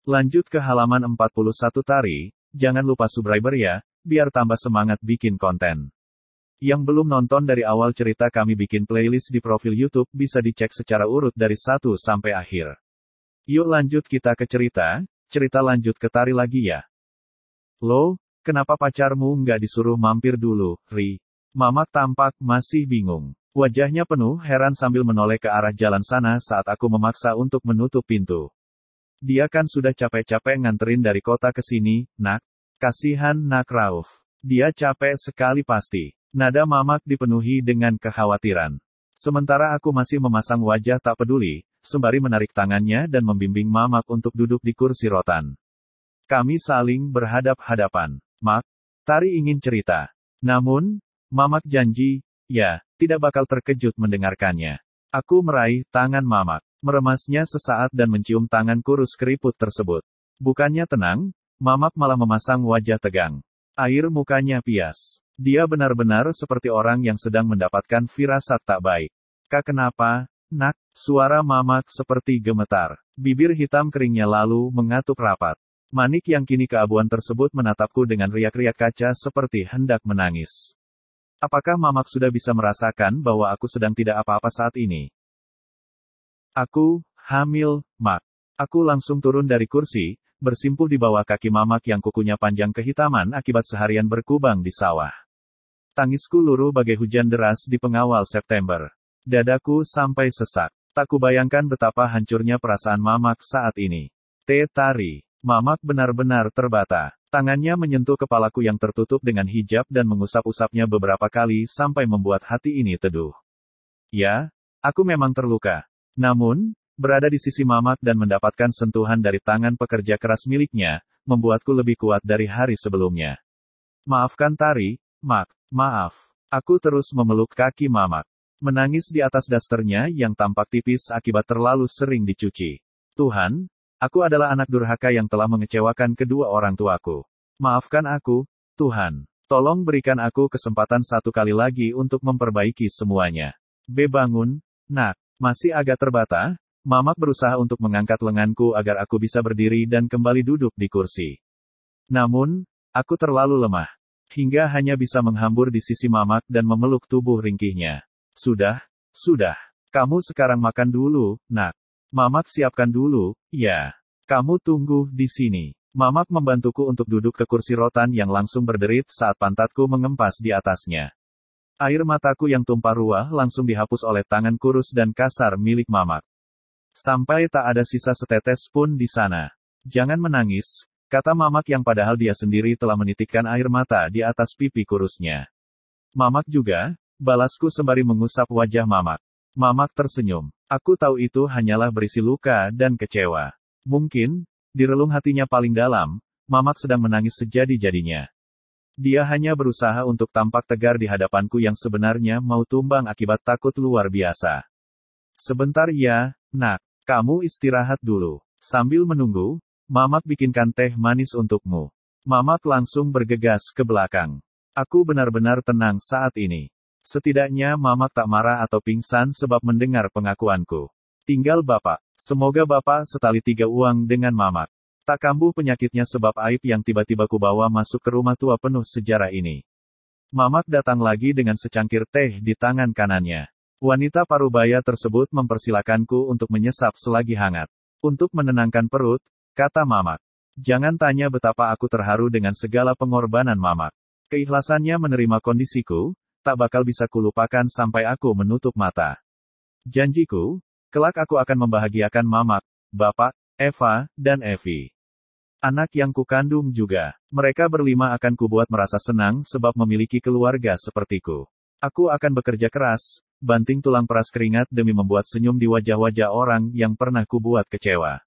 Lanjut ke halaman 41 Tari, jangan lupa subscriber ya, biar tambah semangat bikin konten. Yang belum nonton dari awal cerita kami bikin playlist di profil YouTube bisa dicek secara urut dari 1 sampai akhir. Yuk lanjut kita ke cerita lanjut ke Tari lagi ya. Loh, kenapa pacarmu nggak disuruh mampir dulu, Ri? Mamak tampak masih bingung. Wajahnya penuh heran sambil menoleh ke arah jalan sana saat aku memaksa untuk menutup pintu. Dia kan sudah capek-capek nganterin dari kota ke sini, nak. Kasihan nak Rauf. Dia capek sekali pasti. Nada Mamak dipenuhi dengan kekhawatiran. Sementara aku masih memasang wajah tak peduli, sembari menarik tangannya dan membimbing Mamak untuk duduk di kursi rotan. Kami saling berhadap-hadapan. Mak, Tari ingin cerita. Namun, Mamak janji, ya, tidak bakal terkejut mendengarkannya. Aku meraih tangan Mamak, meremasnya sesaat dan mencium tangan kurus keriput tersebut. Bukannya tenang, Mamak malah memasang wajah tegang. Air mukanya pias. Dia benar-benar seperti orang yang sedang mendapatkan firasat tak baik. Kak kenapa, nak? Suara Mamak seperti gemetar. Bibir hitam keringnya lalu mengatup rapat. Manik yang kini keabuan tersebut menatapku dengan riak-riak kaca seperti hendak menangis. Apakah Mamak sudah bisa merasakan bahwa aku sedang tidak apa-apa saat ini? Aku hamil, Mak. Aku langsung turun dari kursi, bersimpuh di bawah kaki Mamak yang kukunya panjang kehitaman akibat seharian berkubang di sawah. Tangisku luruh bagai hujan deras di pengawal September. Dadaku sampai sesak. Tak kubayangkan betapa hancurnya perasaan Mamak saat ini. Tari. Mamak benar-benar terbata. Tangannya menyentuh kepalaku yang tertutup dengan hijab dan mengusap-usapnya beberapa kali sampai membuat hati ini teduh. Ya, aku memang terluka. Namun, berada di sisi Mamak dan mendapatkan sentuhan dari tangan pekerja keras miliknya, membuatku lebih kuat dari hari sebelumnya. Maafkan Tari, Mak. Maaf. Aku terus memeluk kaki Mamak. Menangis di atas dasternya yang tampak tipis akibat terlalu sering dicuci. Tuhan, aku adalah anak durhaka yang telah mengecewakan kedua orang tuaku. Maafkan aku, Tuhan. Tolong berikan aku kesempatan satu kali lagi untuk memperbaiki semuanya. Bangun, nak. Masih agak terbata, Mamak berusaha untuk mengangkat lenganku agar aku bisa berdiri dan kembali duduk di kursi. Namun, aku terlalu lemah. Hingga hanya bisa menghambur di sisi Mamak dan memeluk tubuh ringkihnya. Sudah. Kamu sekarang makan dulu, nak. Mamak siapkan dulu, ya. Kamu tunggu di sini. Mamak membantuku untuk duduk ke kursi rotan yang langsung berderit saat pantatku mengempas di atasnya. Air mataku yang tumpah ruah langsung dihapus oleh tangan kurus dan kasar milik Mamak. Sampai tak ada sisa setetes pun di sana. Jangan menangis, kata Mamak yang padahal dia sendiri telah menitikkan air mata di atas pipi kurusnya. Mamak juga, balasku sembari mengusap wajah Mamak. Mamak tersenyum. Aku tahu itu hanyalah berisi luka dan kecewa. Mungkin, di relung hatinya paling dalam, Mamak sedang menangis sejadi-jadinya. Dia hanya berusaha untuk tampak tegar di hadapanku yang sebenarnya mau tumbang akibat takut luar biasa. Sebentar ya, nak. Kamu istirahat dulu. Sambil menunggu, Mamak bikinkan teh manis untukmu. Mamak langsung bergegas ke belakang. Aku benar-benar tenang saat ini. Setidaknya Mamak tak marah atau pingsan sebab mendengar pengakuanku. Tinggal Bapak. Semoga Bapak setali tiga uang dengan Mamak. Tak kambuh penyakitnya sebab aib yang tiba-tiba kubawa masuk ke rumah tua penuh sejarah ini. Mamak datang lagi dengan secangkir teh di tangan kanannya. Wanita parubaya tersebut mempersilakanku untuk menyesap selagi hangat. Untuk menenangkan perut, kata Mamak. Jangan tanya betapa aku terharu dengan segala pengorbanan Mamak. Keikhlasannya menerima kondisiku, tak bakal bisa kulupakan sampai aku menutup mata. Janjiku, kelak aku akan membahagiakan Mamak, Bapak, Eva, dan Evi. Anak yang kukandung juga. Mereka berlima akan kubuat merasa senang sebab memiliki keluarga sepertiku. Aku akan bekerja keras, banting tulang peras keringat demi membuat senyum di wajah-wajah orang yang pernah kubuat kecewa.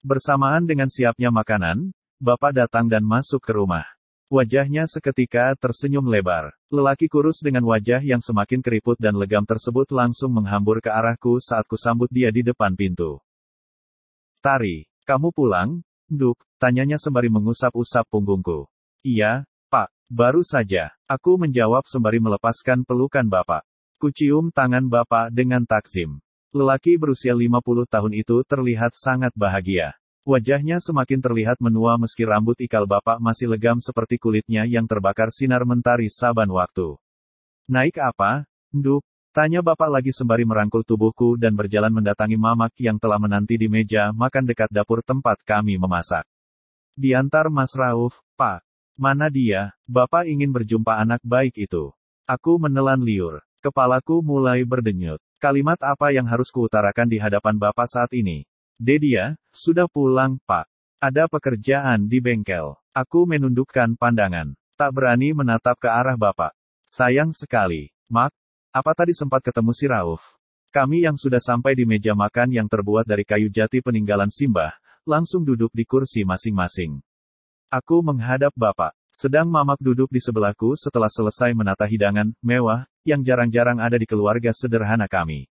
Bersamaan dengan siapnya makanan, Bapak datang dan masuk ke rumah. Wajahnya seketika tersenyum lebar. Lelaki kurus dengan wajah yang semakin keriput dan legam tersebut langsung menghambur ke arahku saat kusambut dia di depan pintu. Tari, kamu pulang? Nduk, tanyanya sembari mengusap-usap punggungku. Iya, Pak, baru saja. Aku menjawab sembari melepaskan pelukan Bapak. Kucium tangan Bapak dengan takzim. Lelaki berusia 50 tahun itu terlihat sangat bahagia. Wajahnya semakin terlihat menua meski rambut ikal bapak masih legam seperti kulitnya yang terbakar sinar mentari saban waktu. Naik apa, Nduk? Tanya bapak lagi sembari merangkul tubuhku dan berjalan mendatangi Mamak yang telah menanti di meja makan dekat dapur tempat kami memasak. Diantar Mas Rauf, Pak. Mana dia? Bapak ingin berjumpa anak baik itu. Aku menelan liur. Kepalaku mulai berdenyut. Kalimat apa yang harus kuutarakan di hadapan bapak saat ini? Dia sudah pulang, Pak. Ada pekerjaan di bengkel. Aku menundukkan pandangan. Tak berani menatap ke arah bapak. Sayang sekali, Mak. Apa tadi sempat ketemu si Rauf? Kami yang sudah sampai di meja makan yang terbuat dari kayu jati peninggalan Simbah, langsung duduk di kursi masing-masing. Aku menghadap bapak. Sedang Mamak duduk di sebelahku setelah selesai menata hidangan mewah yang jarang-jarang ada di keluarga sederhana kami.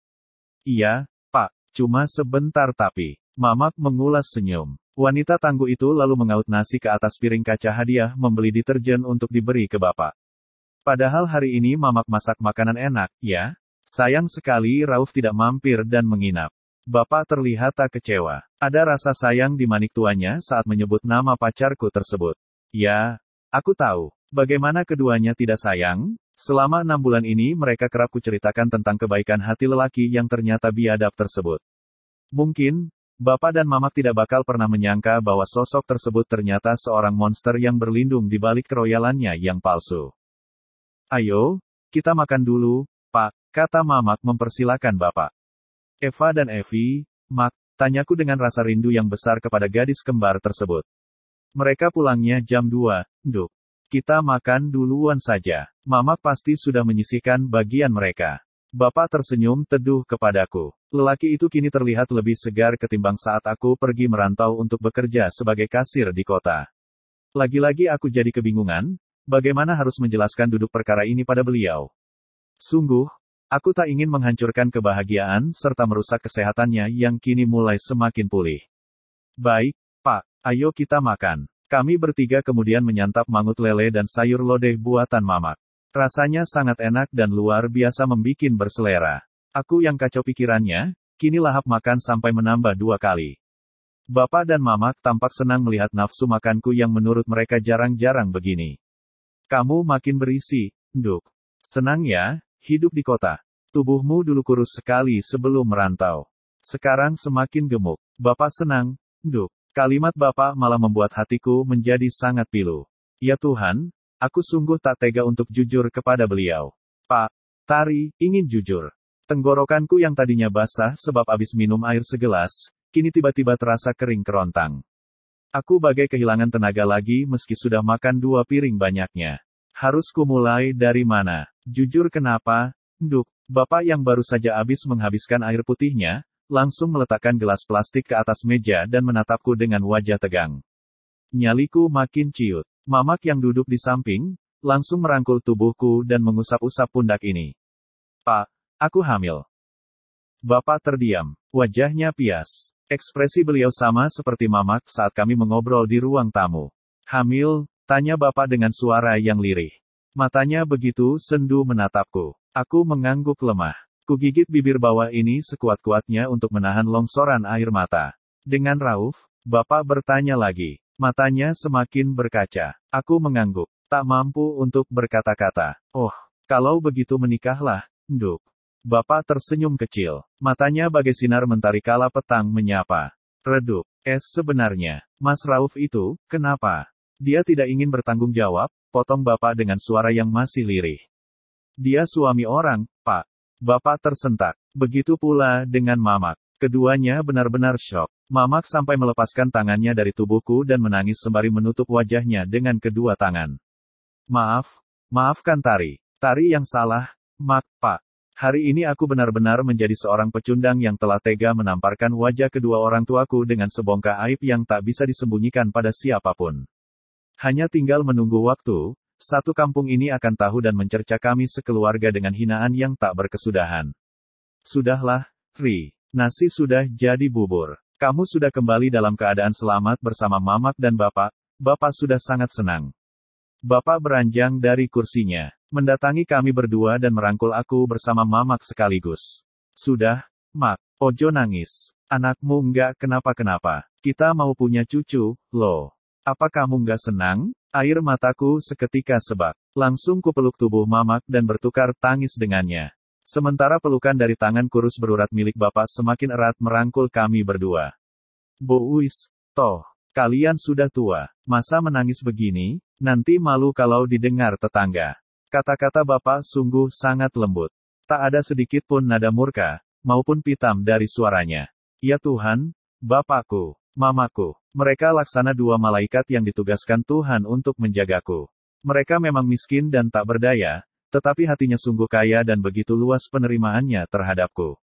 Iya, Pak, cuma sebentar tapi. Mamak mengulas senyum. Wanita tangguh itu lalu mengaut nasi ke atas piring kaca hadiah membeli deterjen untuk diberi ke bapak. Padahal hari ini Mamak masak makanan enak, ya? Sayang sekali Rauf tidak mampir dan menginap. Bapak terlihat tak kecewa. Ada rasa sayang di manik tuanya saat menyebut nama pacarku tersebut. Ya, aku tahu. Bagaimana keduanya tidak sayang? Selama 6 bulan ini mereka kerap kuceritakan tentang kebaikan hati lelaki yang ternyata biadab tersebut. Mungkin, Bapak dan Mamak tidak bakal pernah menyangka bahwa sosok tersebut ternyata seorang monster yang berlindung di balik keroyalannya yang palsu. Ayo, kita makan dulu, Pak, kata Mamak mempersilakan Bapak. Eva dan Evi, Mak, tanyaku dengan rasa rindu yang besar kepada gadis kembar tersebut. Mereka pulangnya jam 2, Nduk. Kita makan duluan saja. Mamak pasti sudah menyisihkan bagian mereka. Bapak tersenyum teduh kepadaku. Lelaki itu kini terlihat lebih segar ketimbang saat aku pergi merantau untuk bekerja sebagai kasir di kota. Lagi-lagi aku jadi kebingungan, bagaimana harus menjelaskan duduk perkara ini pada beliau. Sungguh, aku tak ingin menghancurkan kebahagiaan serta merusak kesehatannya yang kini mulai semakin pulih. Baik, Pak, ayo kita makan. Kami bertiga kemudian menyantap mangut lele dan sayur lodeh buatan Mamak. Rasanya sangat enak dan luar biasa membikin berselera. Aku yang kacau pikirannya, kini lahap makan sampai menambah 2 kali. Bapak dan Mamak tampak senang melihat nafsu makanku yang menurut mereka jarang-jarang begini. Kamu makin berisi, Nduk. Senang ya, hidup di kota. Tubuhmu dulu kurus sekali sebelum merantau. Sekarang semakin gemuk. Bapak senang, Nduk. Kalimat Bapak malah membuat hatiku menjadi sangat pilu. Ya Tuhan, aku sungguh tak tega untuk jujur kepada beliau. Pak, Tari, ingin jujur. Tenggorokanku yang tadinya basah sebab habis minum air segelas, kini tiba-tiba terasa kering kerontang. Aku bagai kehilangan tenaga lagi meski sudah makan 2 piring banyaknya. Harus kumulai dari mana? Jujur kenapa, Nduk? Bapak yang baru saja habis menghabiskan air putihnya, langsung meletakkan gelas plastik ke atas meja dan menatapku dengan wajah tegang. Nyaliku makin ciut. Mamak yang duduk di samping, langsung merangkul tubuhku dan mengusap-usap pundak ini. Pak, aku hamil. Bapak terdiam. Wajahnya pias. Ekspresi beliau sama seperti Mamak saat kami mengobrol di ruang tamu. Hamil? Tanya Bapak dengan suara yang lirih. Matanya begitu sendu menatapku. Aku mengangguk lemah. Kugigit bibir bawah ini sekuat-kuatnya untuk menahan longsoran air mata. Dengan Rauf, Bapak bertanya lagi. Matanya semakin berkaca. Aku mengangguk. Tak mampu untuk berkata-kata. Oh, kalau begitu menikahlah, Nduk. Bapak tersenyum kecil. Matanya bagai sinar mentari kala petang menyapa. Redup. Sebenarnya, Mas Rauf itu, kenapa? Dia tidak ingin bertanggung jawab, potong Bapak dengan suara yang masih lirih. Dia suami orang, Pak. Bapak tersentak. Begitu pula dengan Mamak. Keduanya benar-benar syok. Mamak sampai melepaskan tangannya dari tubuhku dan menangis sembari menutup wajahnya dengan kedua tangan. Maafkan Tari. Tari yang salah, Mak, Pak. Hari ini aku benar-benar menjadi seorang pecundang yang telah tega menamparkan wajah kedua orang tuaku dengan sebongkah aib yang tak bisa disembunyikan pada siapapun. Hanya tinggal menunggu waktu, satu kampung ini akan tahu dan mencerca kami sekeluarga dengan hinaan yang tak berkesudahan. Sudahlah, Ri. Nasi sudah jadi bubur. Kamu sudah kembali dalam keadaan selamat bersama Mamak dan Bapak. Bapak sudah sangat senang. Bapak beranjang dari kursinya, mendatangi kami berdua dan merangkul aku bersama Mamak sekaligus. Sudah, Mak. Ojo nangis. Anakmu enggak kenapa-kenapa. Kita mau punya cucu, loh. Apa kamu nggak senang? Air mataku seketika sebak. Langsung kupeluk tubuh Mamak dan bertukar tangis dengannya. Sementara pelukan dari tangan kurus berurat milik bapak semakin erat merangkul kami berdua. Bois, toh, kalian sudah tua. Masa menangis begini? Nanti malu kalau didengar tetangga. Kata-kata bapak sungguh sangat lembut. Tak ada sedikit pun nada murka, maupun pitam dari suaranya. Ya Tuhan, Bapakku, Mamaku, mereka laksana dua malaikat yang ditugaskan Tuhan untuk menjagaku. Mereka memang miskin dan tak berdaya, tetapi hatinya sungguh kaya dan begitu luas penerimaannya terhadapku.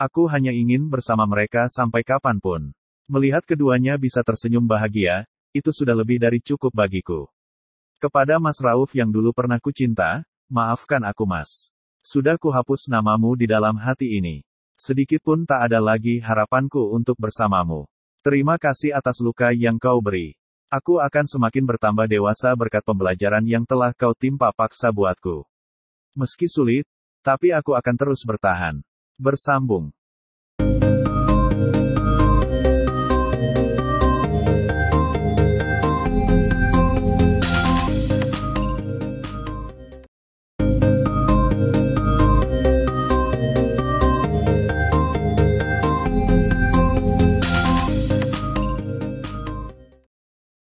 Aku hanya ingin bersama mereka sampai kapanpun. Melihat keduanya bisa tersenyum bahagia, itu sudah lebih dari cukup bagiku. Kepada Mas Rauf yang dulu pernah kucinta, maafkan aku Mas. Sudah kuhapus namamu di dalam hati ini. Sedikit pun tak ada lagi harapanku untuk bersamamu. Terima kasih atas luka yang kau beri. Aku akan semakin bertambah dewasa berkat pembelajaran yang telah kau timpa paksa buatku. Meski sulit, tapi aku akan terus bertahan. Bersambung.